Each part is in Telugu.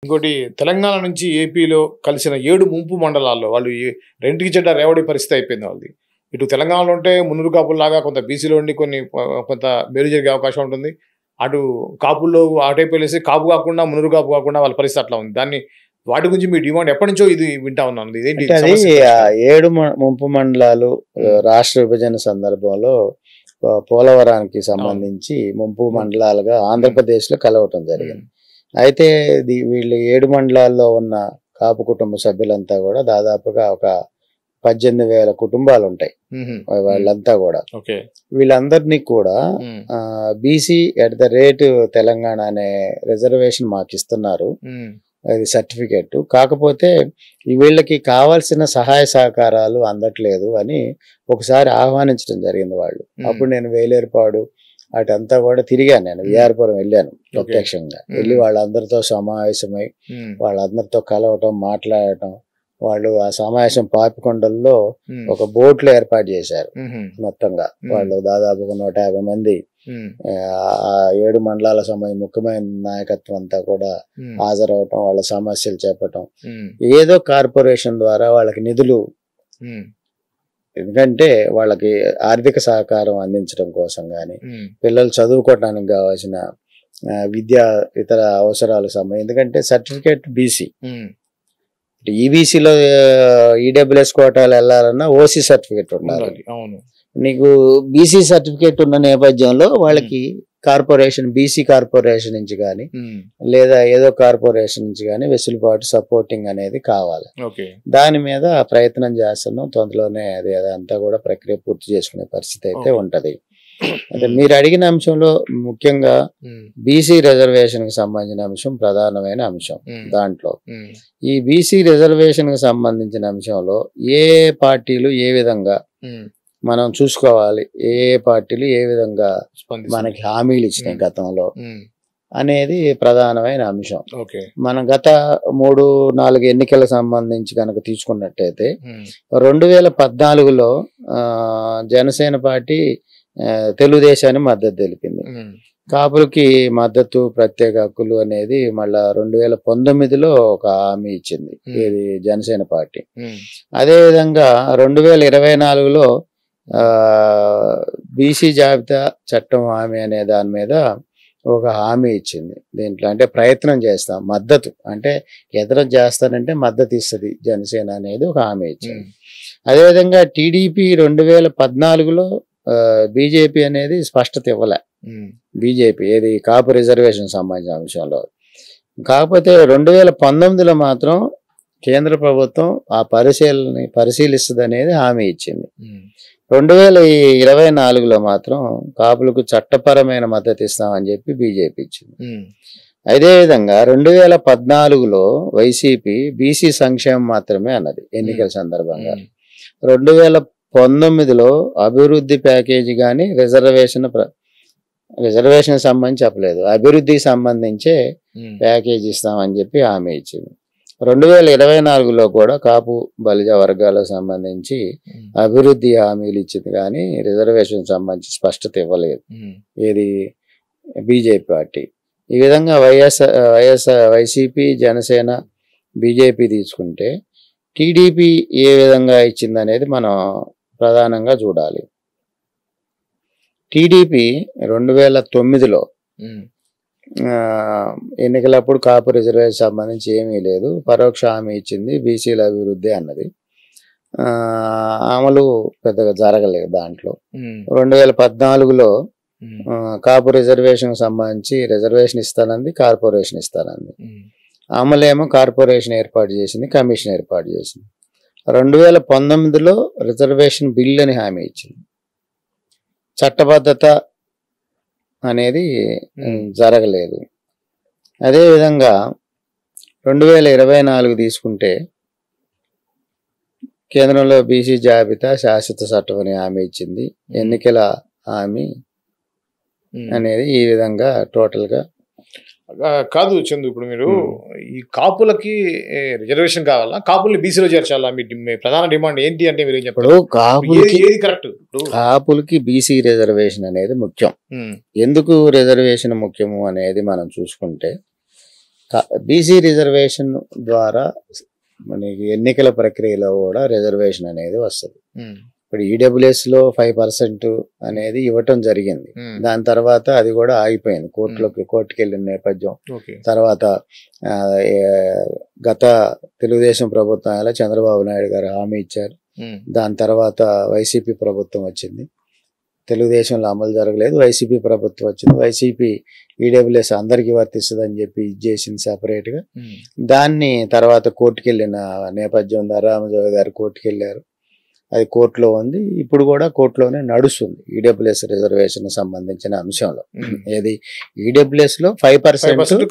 ఇంకోటి తెలంగాణ నుంచి ఏపీలో కలిసిన 7 ముంపు మండలాల్లో వాళ్ళు రెంటికి చెడ్డ రేవడి పరిస్థితి అయిపోయింది వాళ్ళది. ఇటు తెలంగాణలో ఉంటే మున్నూరు కాపుల్లాగా కొంత బీసీలో ఉండి కొంత మేలు జరిగే అవకాశం ఉంటుంది. అటు కాపుల్లో అటైపు వెళ్ళేసి కాపు కాకుండా మున్నూరు కాపు కాకుండా వాళ్ళ పరిస్థితి అట్లా ఉంది. వాటి గురించి మీ డిమాండ్ ఎప్పటి నుంచో ఇది వింటా ఉన్నాను. ఇదేంటి అది 7 ముంపు మండలాలు రాష్ట్ర విభజన సందర్భంలో పోలవరానికి సంబంధించి ముంపు మండలాలుగా ఆంధ్రప్రదేశ్లో కలవటం జరిగింది. అయితే వీళ్ళు 7 మండలాల్లో ఉన్న కాపు కుటుంబ సభ్యులంతా కూడా దాదాపుగా ఒక 18,000 కుటుంబాలు ఉంటాయి. వాళ్ళంతా కూడా వీళ్ళందరినీ కూడా BC at the rate Telangana అనే రిజర్వేషన్ మాకు ఇస్తున్నారు, అది సర్టిఫికెట్. కాకపోతే వీళ్ళకి కావాల్సిన సహాయ సహకారాలు అందట్లేదు అని ఒకసారి ఆహ్వానించడం జరిగింది వాళ్ళు. అప్పుడు నేను వేలేరుపాడు అటంతా కూడా తిరిగాను. నేను విఆర్పురం వెళ్ళాను, ప్రత్యక్షంగా వెళ్ళి వాళ్ళందరితో సమావేశమై వాళ్ళందరితో కలవటం, మాట్లాడటం. వాళ్ళు ఆ సమావేశం పాపికొండల్లో ఒక బోట్లు ఏర్పాటు చేశారు. మొత్తంగా వాళ్ళు దాదాపుగా 150 మంది ఆ 7 మండలాల ముఖ్యమైన నాయకత్వం అంతా కూడా హాజరవటం, వాళ్ళ సమస్యలు చెప్పటం. ఏదో కార్పొరేషన్ ద్వారా వాళ్ళకి నిధులు, ఎందుకంటే వాళ్ళకి ఆర్థిక సహకారం అందించడం కోసం కానీ, పిల్లలు చదువుకోవటానికి కావాల్సిన విద్యా ఇతర అవసరాలకు సంబంధించి, ఎందుకంటే సర్టిఫికేట్ బీసీ, ఈబీసీలో ఈడబ్ల్యూఎస్ కోటాలు వెళ్ళాలన్నా ఓసీ సర్టిఫికేట్ ఉండాలి. నీకు బీసీ సర్టిఫికేట్ ఉన్న నేపథ్యంలో వాళ్ళకి కార్పొరేషన్, బీసీ కార్పొరేషన్ నుంచి కానీ లేదా ఏదో కార్పొరేషన్ నుంచి కానీ వెసులుబాటు, సపోర్టింగ్ అనేది కావాలి. దాని మీద ప్రయత్నం చేస్తున్నాం. తొందరలోనే అదంతా కూడా ప్రక్రియ పూర్తి చేసుకునే పరిస్థితి అయితే ఉంటది. అంటే మీరు అడిగిన అంశంలో ముఖ్యంగా బీసీ రిజర్వేషన్ కి సంబంధించిన అంశం ప్రధానమైన అంశం. దాంట్లో ఈ బీసీ రిజర్వేషన్ కి సంబంధించిన అంశంలో ఏ పార్టీలు ఏ విధంగా మనం చూసుకోవాలి, ఏ పార్టీలు ఏ విధంగా మనకి హామీలు ఇచ్చినాయి గతంలో అనేది ప్రధానమైన అంశం. మనం గత 3-4 ఎన్నికల సంబంధించి కనుక తీసుకున్నట్టయితే 2014లో జనసేన పార్టీ తెలుగుదేశాన్ని మద్దతు తెలిపింది. కాపులకి మద్దతు, ప్రత్యేక హక్కులు అనేది మళ్ళా 2019లో ఒక హామీ ఇచ్చింది, ఇది జనసేన పార్టీ. అదేవిధంగా 2024లో బీసీ జాబితా చట్టం హామీ అనే దాని మీద ఒక హామీ ఇచ్చింది. దీంట్లో అంటే ప్రయత్నం చేస్తాం, మద్దతు అంటే ఎదురు చేస్తానంటే మద్దతు ఇస్తుంది జనసేన అనేది ఒక హామీ ఇచ్చింది. అదేవిధంగా టీడీపీ 2014లో బీజేపీ అనేది స్పష్టత ఇవ్వలే. బీజేపీ ఏది కాపు రిజర్వేషన్ సంబంధించిన అంశంలో. కాకపోతే 2019లో మాత్రం కేంద్ర ప్రభుత్వం ఆ పరిశీలిస్తుంది అనేది హామీ ఇచ్చింది. 2024లో మాత్రం కాపులకు చట్టపరమైన మద్దతు ఇస్తామని చెప్పి బీజేపీ ఇచ్చింది. అదేవిధంగా 2014లో వైసీపీ బీసీ సంక్షేమం మాత్రమే అన్నది ఎన్నికల సందర్భంగా. 2019లో అభివృద్ధి ప్యాకేజీ కానీ రిజర్వేషన్ సంబంధించి చెప్పలేదు, అభివృద్ధికి సంబంధించే ప్యాకేజీ ఇస్తామని చెప్పి హామీ ఇచ్చింది. 2024లో కూడా కాపు బలిజ వర్గాలకు సంబంధించి అభివృద్ధి హామీలు ఇచ్చింది కానీ రిజర్వేషన్ సంబంధించి స్పష్టత ఇవ్వలేదు ఏది బీజేపీ పార్టీ. ఈ విధంగా వైసీపీ, జనసేన, బీజేపీ తీసుకుంటే టీడీపీ ఏ విధంగా ఇచ్చిందనేది మనం ప్రధానంగా చూడాలి. టీడీపీ 2009లో ఎన్నికలప్పుడు కాపు రిజర్వేషన్ సంబంధించి ఏమీ లేదు, పరోక్ష హామీ ఇచ్చింది, బీసీల అభివృద్ధి అన్నది. అమలు పెద్దగా జరగలేదు దాంట్లో. 2014లో కాపు రిజర్వేషన్ సంబంధించి రిజర్వేషన్ ఇస్తానంది, కార్పొరేషన్ ఇస్తానంది. అమలేమో కార్పొరేషన్ ఏర్పాటు చేసింది, కమిషన్ ఏర్పాటు చేసింది. 2019లో రిజర్వేషన్ బిల్ అని హామీ ఇచ్చింది, చట్టబద్ధత అనేది జరగలేదు. అదేవిధంగా 2024 తీసుకుంటే కేంద్రంలో బీసీ జాబితా శాశ్వత చట్టం అని హామీ ఇచ్చింది, ఎన్నికల హామీ అనేది ఈ విధంగా టోటల్గా కాదు. చందు, ఇప్పుడు మీరు ఈ కాపులకి రిజర్వేషన్ కావాలా, కాపుల్ని బీసీలో చేర్చాలా? మీ ప్రధాన డిమాండ్ ఏంటి అంటే మీరు చెప్పారు. కాపులకి బీసీ రిజర్వేషన్ అనేది ముఖ్యం. ఎందుకు రిజర్వేషన్ ముఖ్యము అనేది మనం చూసుకుంటే బీసీ రిజర్వేషన్ ద్వారా మనకి ఎన్నికల ప్రక్రియలో కూడా రిజర్వేషన్ అనేది వస్తుంది. ఇప్పుడు ఈడబ్ల్యూఎస్ లో 5% అనేది ఇవ్వటం జరిగింది. దాని తర్వాత అది కూడా ఆగిపోయింది, కోర్టుకి వెళ్ళిన నేపథ్యం. తర్వాత గత తెలుగుదేశం ప్రభుత్వం చంద్రబాబు నాయుడు గారు హామీ ఇచ్చారు. దాని తర్వాత వైసీపీ ప్రభుత్వం వచ్చింది, తెలుగుదేశంలో అమలు జరగలేదు, వైసీపీ ప్రభుత్వం వచ్చింది. వైసీపీ ఈడబ్ల్యూఎస్ అందరికీ వర్తిస్తుంది అని చెప్పి ఇచ్చేసింది సెపరేట్ గా. దాన్ని తర్వాత కోర్టుకి వెళ్ళిన నేపథ్యం, రామజోగి గారు కోర్టుకి వెళ్ళారు, అది కోర్టులో ఉంది. ఇప్పుడు కూడా కోర్టులోనే నడుస్తుంది ఈడబ్ల్యూఎస్ రిజర్వేషన్ సంబంధించిన అంశంలో. ఏది ఈడబ్ల్యూఎస్ లో 5%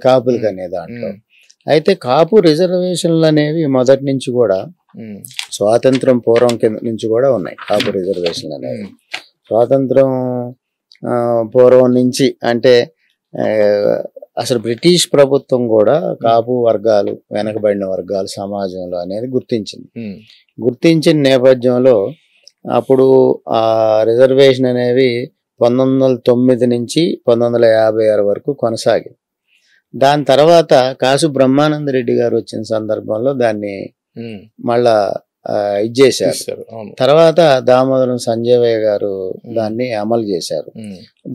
కాపులకి అనే దాంట్లో. అయితే కాపు రిజర్వేషన్లు అనేవి మొదటి నుంచి కూడా స్వాతంత్రం పూర్వం కింద నుంచి కూడా ఉన్నాయి. కాపు రిజర్వేషన్లు అనేవి స్వాతంత్రం పూర్వం నుంచి, అంటే అసలు బ్రిటిష్ ప్రభుత్వం కూడా కాపు వర్గాలు, వెనకబడిన వర్గాలు సమాజంలో అనేది గుర్తించిన నేపథ్యంలో అప్పుడు ఆ రిజర్వేషన్ అనేవి 1909 నుంచి 1956 వరకు కొనసాగింది. దాని తర్వాత కాసు బ్రహ్మానంద రెడ్డి గారు వచ్చిన సందర్భంలో దాన్ని మళ్ళా ఇచ్చేశారు. తర్వాత దామోదరం సంజయ్ గారు దాన్ని అమలు చేశారు.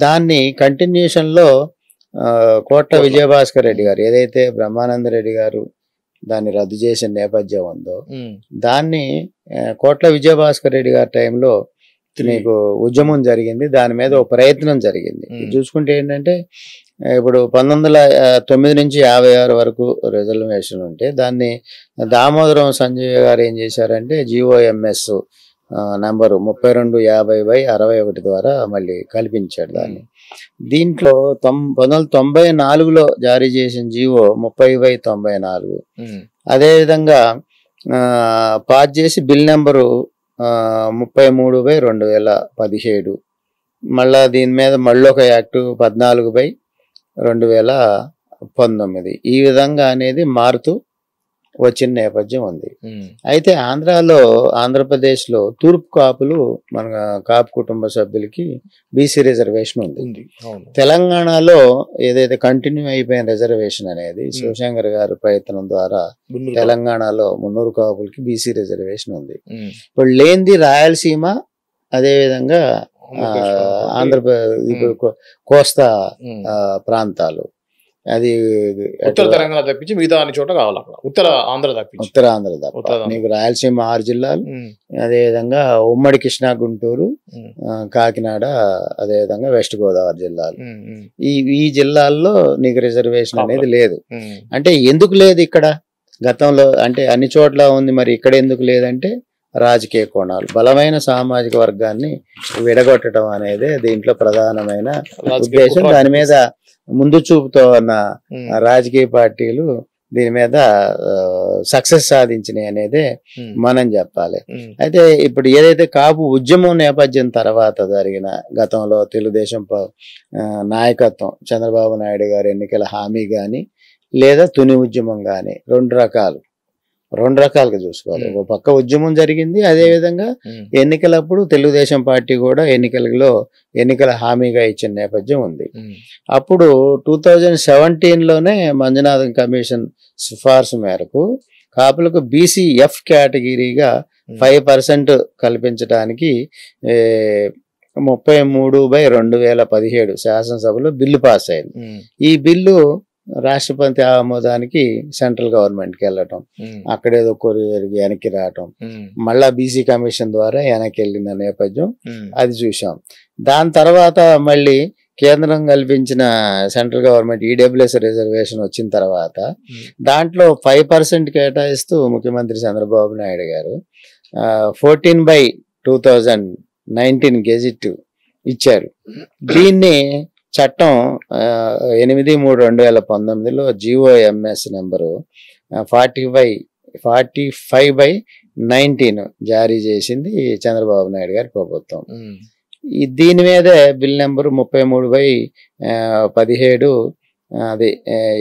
దాన్ని కంటిన్యూషన్ లో కోట్ల విజయభాస్కర్ రెడ్డి గారు, ఏదైతే బ్రహ్మానంద రెడ్డి గారు దాన్ని రద్దు చేసిన నేపథ్యం ఉందో, దాన్ని కోట్ల విజయభాస్కర్ రెడ్డి గారి టైంలో మీకు ఉద్యమం జరిగింది, దాని మీద ఒక ప్రయత్నం జరిగింది. చూసుకుంటే ఏంటంటే ఇప్పుడు 1909 నుంచి 56 వరకు రిజర్వేషన్ ఉంటే దాన్ని దామోదరం సంజయ్ గారు ఏం చేశారంటే GOMS నంబరు 3250/61 ద్వారా మళ్ళీ కల్పించాడు దాన్ని. దీంట్లో 1994లో జారీ చేసిన జీవో 30/94, అదేవిధంగా పాస్ చేసి బిల్ నెంబరు 33/2017, మళ్ళా దీని మీద మళ్ళీ ఒక యాక్టు 14/2019, ఈ విధంగా అనేది మారుతూ వచ్చిన నేపథ్యం ఉంది. అయితే ఆంధ్రప్రదేశ్లో తూర్పు కాపులు, మన కాపు కుటుంబ సభ్యులకి బీసీ రిజర్వేషన్ ఉంది. తెలంగాణలో ఏదైతే కంటిన్యూ అయిపోయిన రిజర్వేషన్ అనేది శివశంకర్ గారి ప్రయత్నం ద్వారా తెలంగాణలో 300 కాపులకి బీసీ రిజర్వేషన్ ఉంది. ఇప్పుడు లేనిది రాయలసీమ, అదేవిధంగా ఆంధ్రప్రదేశ్ కోస్తా ప్రాంతాలు, అది ఉత్తర తెలంగాణ తప్పించి మిగతా అన్ని చోట కావాలి. ఉత్తర ఆంధ్ర తప్పించి నీకు రాయలసీమ 6 జిల్లాలు, అదేవిధంగా ఉమ్మడి కృష్ణా, గుంటూరు, కాకినాడ, అదేవిధంగా వెస్ట్ గోదావరి జిల్లాలు. ఈ జిల్లాల్లో నీకు రిజర్వేషన్ అనేది లేదు. అంటే ఎందుకు లేదు ఇక్కడ? గతంలో అంటే అన్ని చోట్ల ఉంది, మరి ఇక్కడ ఎందుకు లేదంటే రాజకీయ కోణాలు, బలమైన సామాజిక వర్గాన్ని విడగొట్టడం అనేది దీంట్లో ప్రధానమైన ఉద్దేశం. దాని మీద ముందు చూపుతో ఉన్న రాజకీయ పార్టీలు దీని మీద సక్సెస్ సాధించినాయి అనేది మనం చెప్పాలి. అయితే ఇప్పుడు ఏదైతే కాపు ఉద్యమం నేపథ్యం తర్వాత జరిగిన గతంలో తెలుగుదేశం నాయకత్వం, చంద్రబాబు నాయుడు గారి ఎన్నికల హామీ కానీ లేదా తుని ఉద్యమం కానీ రెండు రకాలుగా చూసుకోవాలి. ఒక పక్క ఉద్యమం జరిగింది, అదేవిధంగా ఎన్నికలప్పుడు తెలుగుదేశం పార్టీ కూడా ఎన్నికల హామీగా ఇచ్చిన నేపథ్యం ఉంది. అప్పుడు 2017లోనే మంజునాథన్ కమిషన్ సిఫార్సు మేరకు కాపులకు BCF కేటగిరీగా 5% కల్పించడానికి 33/2017 శాసనసభలో బిల్లు పాస్ అయింది. ఈ బిల్లు రాష్ట్రపతి ఆమోదానికి సెంట్రల్ గవర్నమెంట్కి వెళ్ళటం, అక్కడేదో వెనక్కి రావటం, మళ్ళా బీసీ కమిషన్ ద్వారా వెనక్కి వెళ్ళిన నేపథ్యం అది చూసాం. దాని తర్వాత మళ్ళీ కేంద్రం కల్పించిన సెంట్రల్ గవర్నమెంట్ ఈడబ్ల్యూఎస్ రిజర్వేషన్ వచ్చిన తర్వాత దాంట్లో 5% కేటాయిస్తూ ముఖ్యమంత్రి చంద్రబాబు నాయుడు గారు 14/2019 గెజిట్ ఇచ్చారు. దీన్ని చట్టం 8/3/2019లో GOMS నెంబరు 45/19 జారీ చేసింది చంద్రబాబు నాయుడు గారి ప్రభుత్వం. దీని మీదే బిల్ నెంబరు 33/17 అది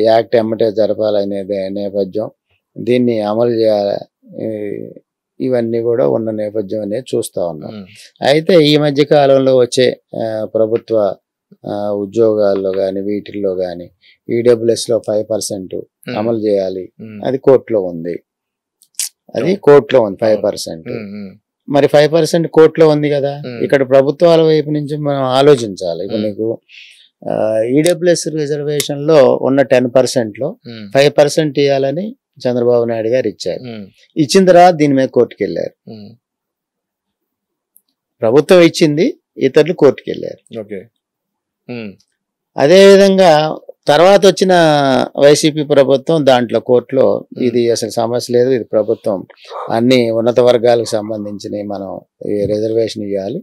యాక్ట్ ఎమ్మటే జరపాలనేది నేపథ్యం, దీన్ని అమలు చేయాలి, ఇవన్నీ కూడా ఉన్న నేపథ్యం అనేది చూస్తూ ఉన్నాం. అయితే ఈ మధ్య కాలంలో వచ్చే ప్రభుత్వ ఉద్యోగాల్లో కానీ వీటిల్లో కానీ ఈడబ్ల్యూఎస్లో 5% అమలు చేయాలి, అది కోర్టులో ఉంది. అది కోర్టులో ఉంది 5%. మరి 5% కోర్టులో ఉంది కదా, ఇక్కడ ప్రభుత్వాల వైపు నుంచి మనం ఆలోచించాలి. ఇప్పుడు నీకు ఈడబ్ల్యూఎస్ రిజర్వేషన్ లో ఉన్న 10%లో 5% ఇవ్వాలని చంద్రబాబు నాయుడు గారు ఇచ్చారు. ఇచ్చిన తర్వాత దీని మీద కోర్టుకు వెళ్ళారు. ప్రభుత్వం ఇచ్చింది, ఇతరులు కోర్టుకు వెళ్ళారు. అదేవిధంగా తర్వాత వచ్చిన వైసీపీ ప్రభుత్వం దాంట్లో కోర్టులో ఇది అసలు సమస్య లేదు, ఇది ప్రభుత్వం అన్ని ఉన్నత వర్గాలకు సంబంధించిన మనం రిజర్వేషన్ ఇవ్వాలి,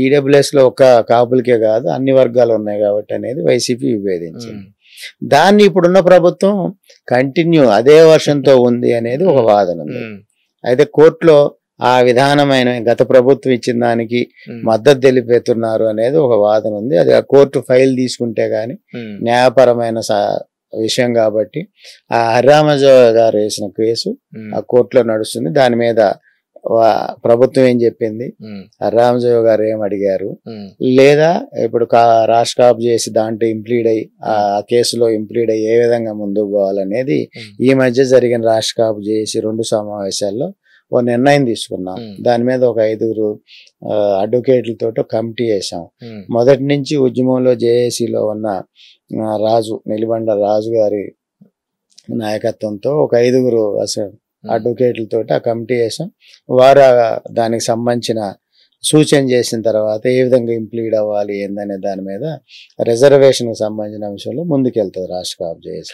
ఈడబ్ల్యూఎస్ లో ఒక కాపులకే కాదు అన్ని వర్గాలు ఉన్నాయి కాబట్టి అనేది వైసీపీ విభేదించింది. దాన్ని ఇప్పుడున్న ప్రభుత్వం కంటిన్యూ అదే వర్షంతో ఉంది అనేది ఒక వాదన ఉంది. అయితే కోర్టులో ఆ విధానమైన గత ప్రభుత్వం ఇచ్చిన దానికి మద్దతు తెలిపేస్తున్నారు అనేది ఒక వాదన ఉంది. అది ఆ కోర్టు ఫైల్ తీసుకుంటే గాని న్యాయపరమైన విషయం కాబట్టి ఆ హరిరామజో గారు వేసిన కేసు ఆ కోర్టులో నడుస్తుంది. దాని మీద ప్రభుత్వం ఏం చెప్పింది, హరిరామజో గారు ఏం అడిగారు, లేదా ఇప్పుడు రాష్ట్ర కాపు చేసి దాంట్లో ఇంప్లీడ్ అయ్యి ఆ కేసులో ఇంప్లీడ్ అయ్యి ఏ విధంగా ముందుకు పోవాలనేది ఈ మధ్య జరిగిన రాష్ట్ర కాపు చేసి 2 సమావేశాల్లో ఓ నిర్ణయం తీసుకున్నాం. దాని మీద ఒక 5 అడ్వకేట్లతో కమిటీ వేసాం. మొదటి నుంచి ఉద్యమంలో జేఏసీలో ఉన్న నిలిబండ రాజు గారి నాయకత్వంతో ఒక 5 అసలు అడ్వకేట్లతో ఆ కమిటీ వేసాం. వారు దానికి సంబంధించిన సూచన చేసిన తర్వాత ఏ విధంగా ఇంప్లీడ్ అవ్వాలి ఏందనే దాని మీద రిజర్వేషన్కి సంబంధించిన అంశంలో ముందుకెళ్తుంది రాష్ట్ర కాపు జేఏసీ.